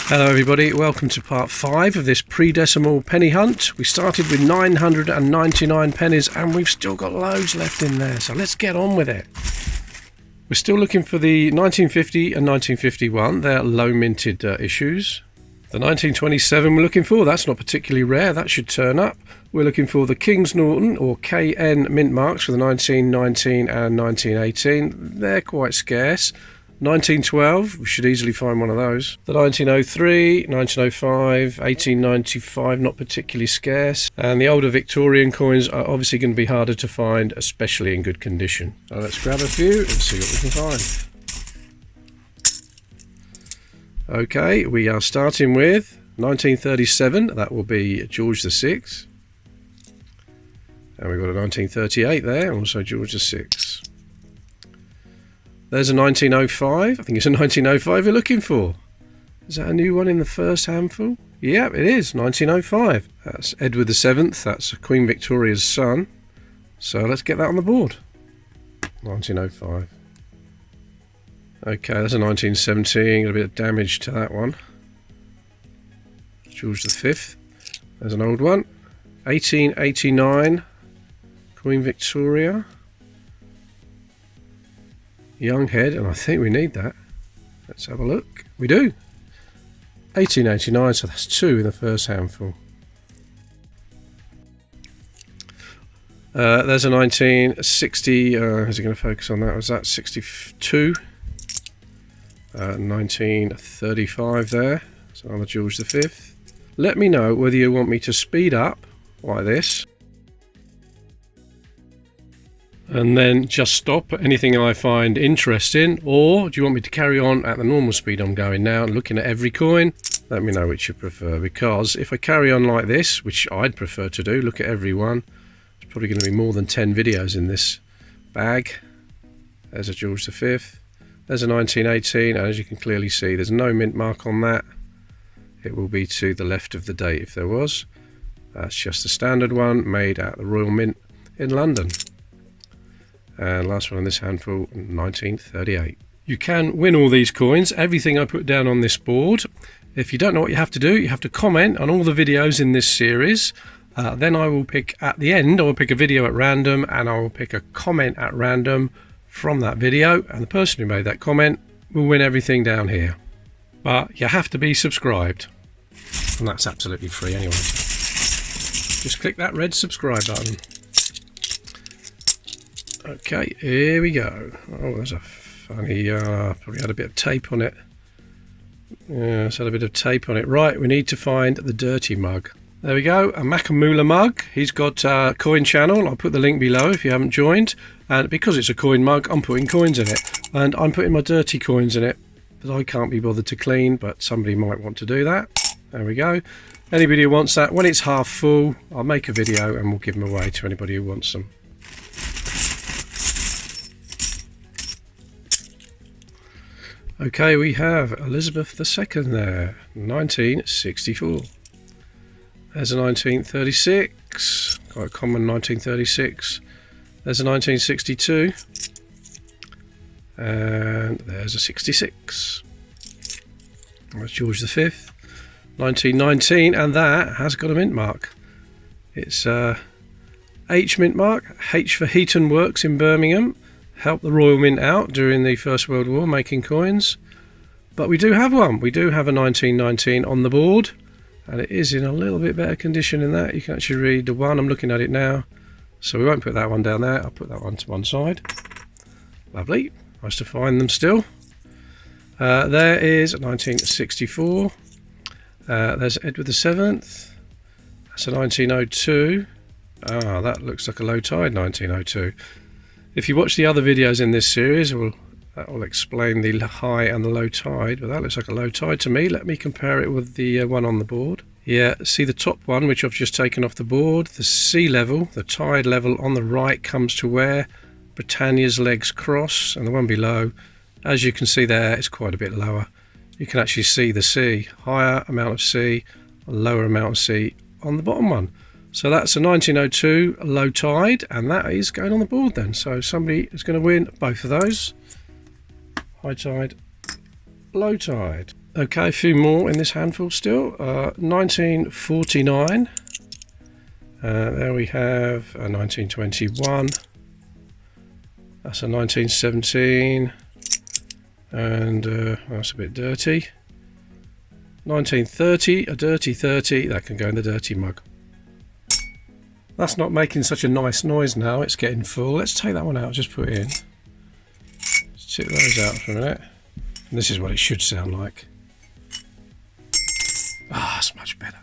Hello everybody, welcome to part 5 of this pre-decimal penny hunt. We started with 999 pennies and we've still got loads left in there, so let's get on with it. We're still looking for the 1950 and 1951, they're low minted issues. The 1927 we're looking for, that's not particularly rare, that should turn up. We're looking for the Kings Norton or KN mint marks for the 1919 and 1918, they're quite scarce. 1912, we should easily find one of those. The 1903, 1905, 1895, not particularly scarce. And the older Victorian coins are obviously going to be harder to find, especially in good condition. So let's grab a few and see what we can find. Okay, we are starting with 1937, that will be George VI. And we've got a 1938 there, also George VI. There's a 1905. I think it's a 1905 we're looking for. Is that a new one in the first handful? Yeah, it is. 1905. That's Edward VII. That's Queen Victoria's son. So let's get that on the board. 1905. Okay, that's a 1917. Got a bit of damage to that one. George V. There's an old one. 1889. Queen Victoria. Young head, and I think we need that. Let's have a look. We do. 1889, so that's 2 in the first handful. There's a 1960. Is it going to focus on that? Was that 62? 1935 there. So another George V. Let me know whether you want me to speed up like this, and then just stop at anything I find interesting, or do you want me to carry on at the normal speed I'm going now, looking at every coin? Let me know which you prefer, because if I carry on like this, which I'd prefer to do, look at every one, there's probably going to be more than 10 videos in this bag. There's a George V, there's a 1918, and as you can clearly see there's no mint mark on that. It will be to the left of the date if there was. That's just a standard one made at the Royal Mint in London. And last one on this handful, 1938. You can win all these coins, everything I put down on this board. If you don't know what you have to do, you have to comment on all the videos in this series. Then I will pick, at the end, I will pick a video at random, and I will pick a comment at random from that video. And the person who made that comment will win everything down here. But you have to be subscribed. And that's absolutely free anyway. Just click that red subscribe button. Okay, here we go. Oh, there's a funny, probably had a bit of tape on it. Yeah, it's had a bit of tape on it. Right, we need to find the dirty mug. There we go, a Makamula mug. He's got a coin channel. I'll put the link below if you haven't joined. And because it's a coin mug, I'm putting coins in it. And I'm putting my dirty coins in it that I can't be bothered to clean, but somebody might want to do that. There we go. Anybody who wants that, when it's half full, I'll make a video and we'll give them away to anybody who wants them. Okay, we have Elizabeth II there, 1964. There's a 1936, quite a common 1936. There's a 1962. And there's a 66. That's George V. 1919, and that has got a mint mark. It's H mint mark, H for Heaton Works in Birmingham. Helped the Royal Mint out during the First World War making coins. But we do have one. We do have a 1919 on the board, and it is in a little bit better condition than that. You can actually read the one. I'm looking at it now. So we won't put that one down there. I'll put that one to one side. Lovely. Nice to find them still. There is 1964. There's Edward VII. That's a 1902. Ah, that looks like a low tide 1902. If you watch the other videos in this series, that will explain the high and the low tide, but that looks like a low tide to me. Let me compare it with the one on the board. Yeah, see the top one, which I've just taken off the board, the sea level, the tide level on the right comes to where Britannia's legs cross, and the one below, as you can see there, it's quite a bit lower. You can actually see the sea, higher amount of sea, lower amount of sea on the bottom one. So that's a 1902 low tide, and that is going on the board then. So somebody is going to win both of those. High tide, low tide. Okay, a few more in this handful still. 1949. There we have a 1921. That's a 1917. And that's a bit dirty. 1930, a dirty 30. That can go in the dirty mug. That's not making such a nice noise now. It's getting full. Let's take that one out. Just put it in. Let's tip those out for a minute. And this is what it should sound like. Ah, that's much better.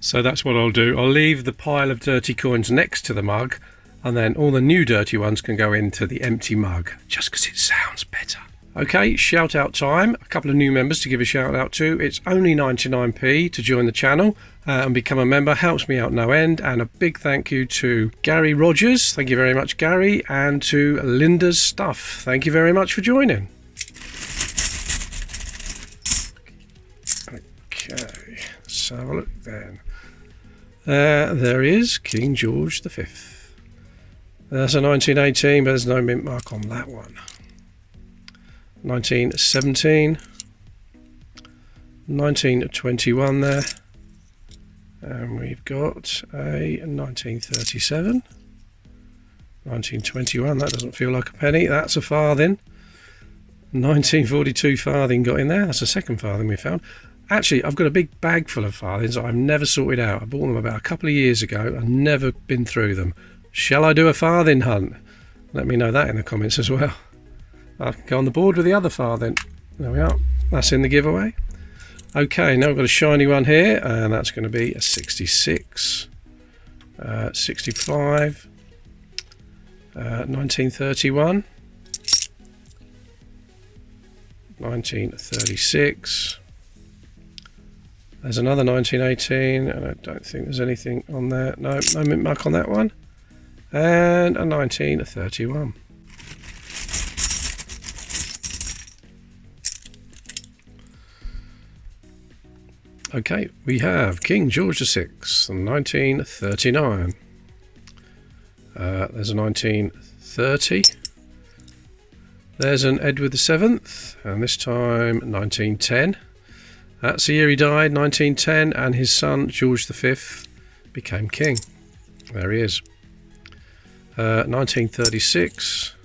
So that's what I'll do. I'll leave the pile of dirty coins next to the mug, and then all the new dirty ones can go into the empty mug, just because it sounds better. Okay, shout out time. A couple of new members to give a shout out to. It's only 99p to join the channel and become a member. Helps me out no end. And a big thank you to Gary Rogers. Thank you very much, Gary. And to Linda's Stuff. Thank you very much for joining. Okay, let's have a look then. There is King George V. That's a 1918, but there's no mint mark on that one. 1917, 1921 there, and we've got a 1937, 1921, that doesn't feel like a penny, that's a farthing. 1942 farthing got in there, that's the second farthing we found. Actually, I've got a big bag full of farthings I've never sorted out. I bought them about a couple of years ago, I've never been through them. Shall I do a farthing hunt? Let me know that in the comments as well. I can go on the board with the other farthing. There we are. That's in the giveaway. Okay, now we've got a shiny one here, and that's going to be a 66, 65, 1931, 1936. There's another 1918, and I don't think there's anything on there. No, no mint mark on that one. And a 1931. Okay, we have King George VI, 1939. There's a 1930. There's an Edward VII, and this time 1910. That's the year he died, 1910, and his son George V became king. There he is. 1936.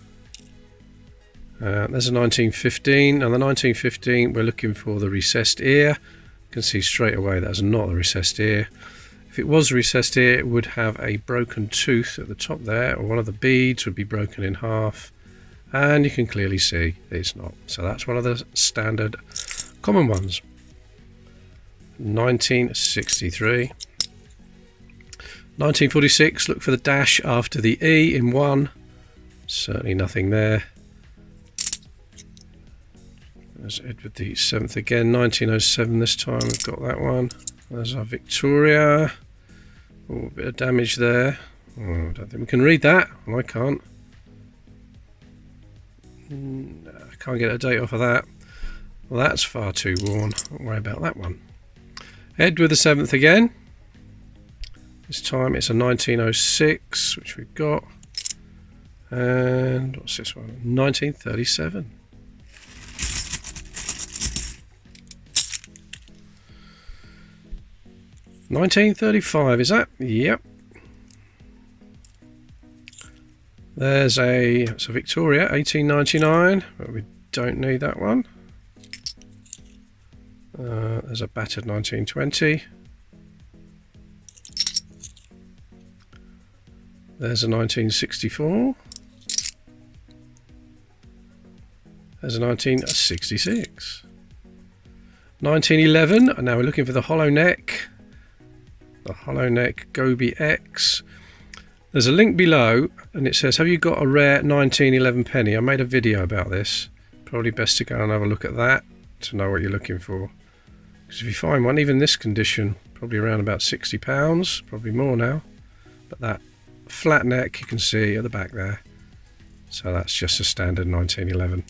There's a 1915, and the 1915 we're looking for the recessed ear. You can see straight away that's not a recessed ear. If it was a recessed ear, it would have a broken tooth at the top there, or one of the beads would be broken in half, and you can clearly see it's not. So that's one of the standard common ones. 1963. 1946, look for the dash after the E in 1. Certainly nothing there. There's Edward VII again, 1907 this time, we've got that one. There's our Victoria. Oh, a bit of damage there. Oh, I don't think we can read that. Well, I can't. No, I can't get a date off of that. Well, that's far too worn. Don't worry about that one. Edward VII again. This time it's a 1906, which we've got. And what's this one? 1937. $1935, is that? Yep. There's it's a Victoria, 1899, but we don't need that one. There's a battered 1920. There's a 1964. There's a 1966. 1911, and now we're looking for the hollow neck. The hollow neck Gobi X. There's a link below and it says, have you got a rare 1911 penny? I made a video about this. Probably best to go and have a look at that to know what you're looking for. Because if you find one, even this condition, probably around about £60, probably more now. But that flat neck you can see at the back there. So that's just a standard 1911.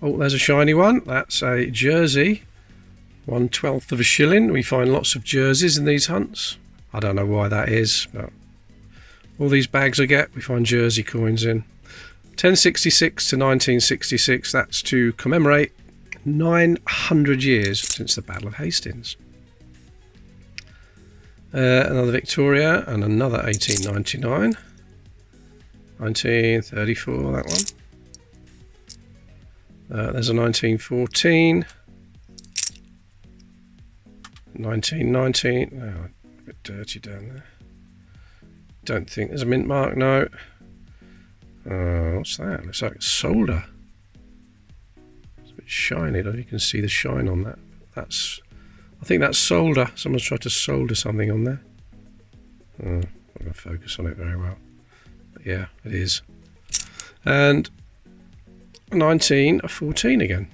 Oh, there's a shiny one. That's a jersey. 1/12 of a shilling. We find lots of jerseys in these hunts. I don't know why that is, but all these bags I get, we find jersey coins in. 1066 to 1966, that's to commemorate 900 years since the Battle of Hastings. Another Victoria and another 1899. 1934, that one. There's a 1914. 1919. Oh, a bit dirty down there. Don't think there's a mint mark, no. What's that? Looks like solder. It's a bit shiny. I don't know if you can see the shine on that. I think that's solder. Someone's tried to solder something on there. I'm not going to focus on it very well. But yeah, it is. And 1914 again.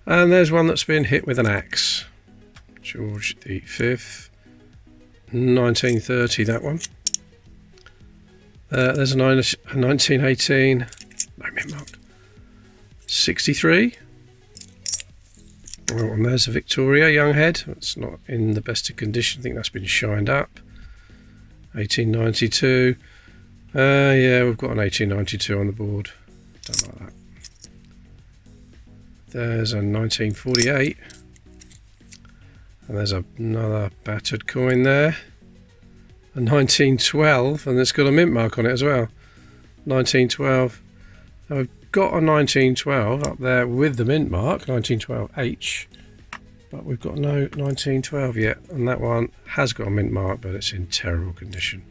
And there's one that's been hit with an axe. George the 5th. 1930, that one. There's a 1918. No mint marked. 63. Oh, and there's a Victoria young head. It's not in the best of condition. I think that's been shined up. 1892. Yeah, we've got an 1892 on the board. Don't like that. There's a 1948. And there's another battered coin there. A 1912, and it's got a mint mark on it as well. 1912. Now we've got a 1912 up there with the mint mark, 1912H. But we've got no 1912 yet, and that one has got a mint mark, but it's in terrible condition.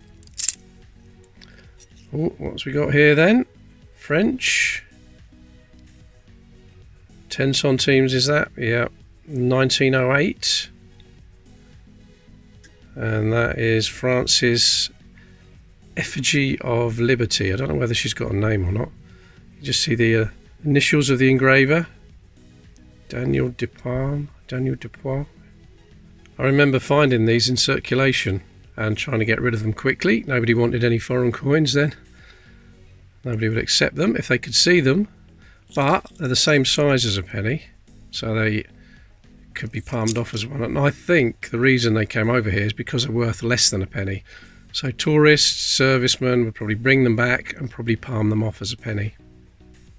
Oh, what's we got here then? French. 10 centimes is that? Yeah. 1908. And that is France's Effigy of Liberty. I don't know whether she's got a name or not. You just see the initials of the engraver. Daniel Dupois. I remember finding these in circulation and trying to get rid of them quickly. Nobody wanted any foreign coins then. Nobody would accept them if they could see them. But they're the same size as a penny, so they could be palmed off as one. And I think the reason they came over here is because they're worth less than a penny. So tourists, servicemen would probably bring them back and probably palm them off as a penny.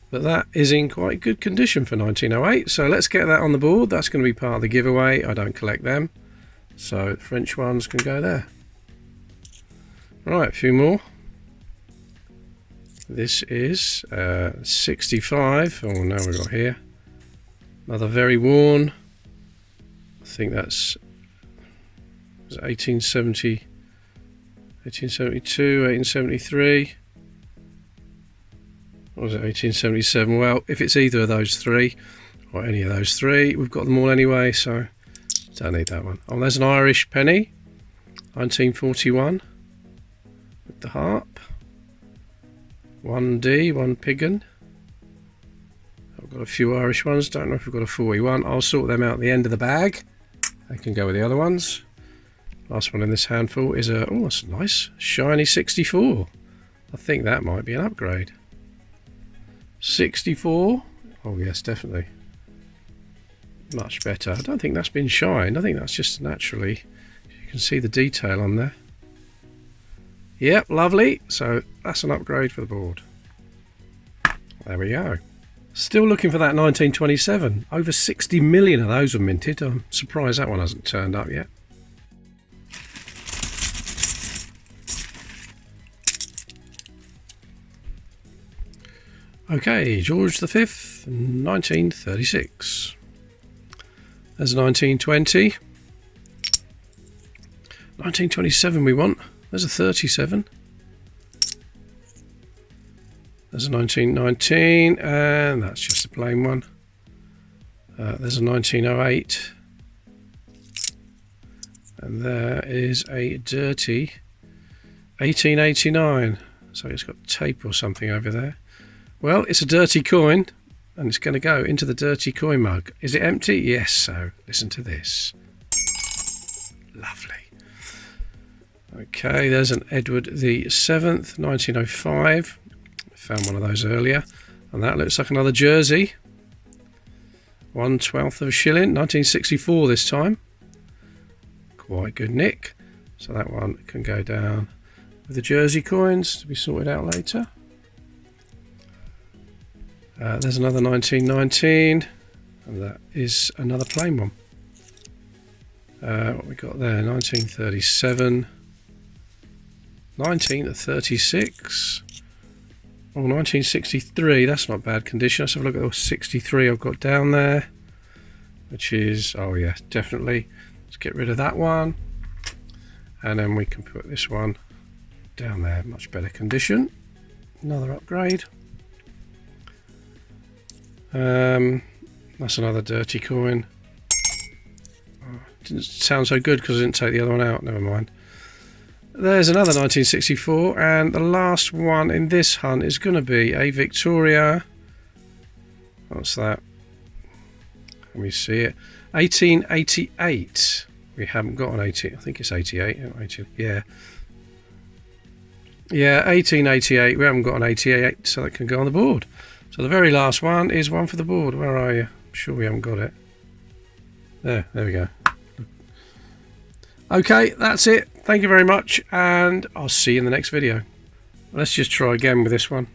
But that is in quite good condition for 1908. So let's get that on the board. That's going to be part of the giveaway. I don't collect them. So the French ones can go there. Right, a few more. This is 65. Oh, now we've got here. Another very worn. I think that's 1870, 1872, 1873. Or was it 1877? Well, if it's either of those three, or any of those three, we've got them all anyway, so don't need that one. Oh, there's an Irish penny, 1941, with the harp. 1D, one piggin. I've got a few Irish ones, don't know if we've got a 41. I'll sort them out at the end of the bag. They can go with the other ones. Last one in this handful is a, oh, that's nice, shiny 64. I think that might be an upgrade. 64. Oh yes, definitely. Much better. I don't think that's been shined. I think that's just naturally. You can see the detail on there. Yep, lovely. So that's an upgrade for the board. There we go. Still looking for that 1927. Over 60 million of those were minted. I'm surprised that one hasn't turned up yet. Okay, George the 5th, 1936. There's 1920. 1927 we want. There's a 37. There's a 1919, and that's just a plain one. There's a 1908. And there is a dirty 1889. So it's got tape or something over there. Well, it's a dirty coin, and it's going to go into the dirty coin mug. Is it empty? Yes, so listen to this. Lovely. Okay, there's an Edward the 7th, 1905. Found one of those earlier. And that looks like another jersey. 1/12 of a shilling, 1964 this time. Quite good nick. So that one can go down with the Jersey coins to be sorted out later. There's another 1919, and that is another plain one. What we got there? 1937, 1936. Oh, 1963. That's not bad condition. Let's have a look at the 63 I've got down there, which is, oh yeah, definitely. Let's get rid of that one, and then we can put this one down there. Much better condition. Another upgrade. That's another dirty coin. Oh, didn't sound so good because I didn't take the other one out. Never mind. There's another 1964, and the last one in this hunt is going to be a Victoria. What's that? Let me see it. 1888. We haven't got an 80. I think it's 88. 80, yeah. Yeah, 1888. We haven't got an 88, so that can go on the board. So the very last one is one for the board. Where are you? I'm sure we haven't got it. There we go. Okay, that's it. Thank you very much, and I'll see you in the next video. Let's just try again with this one.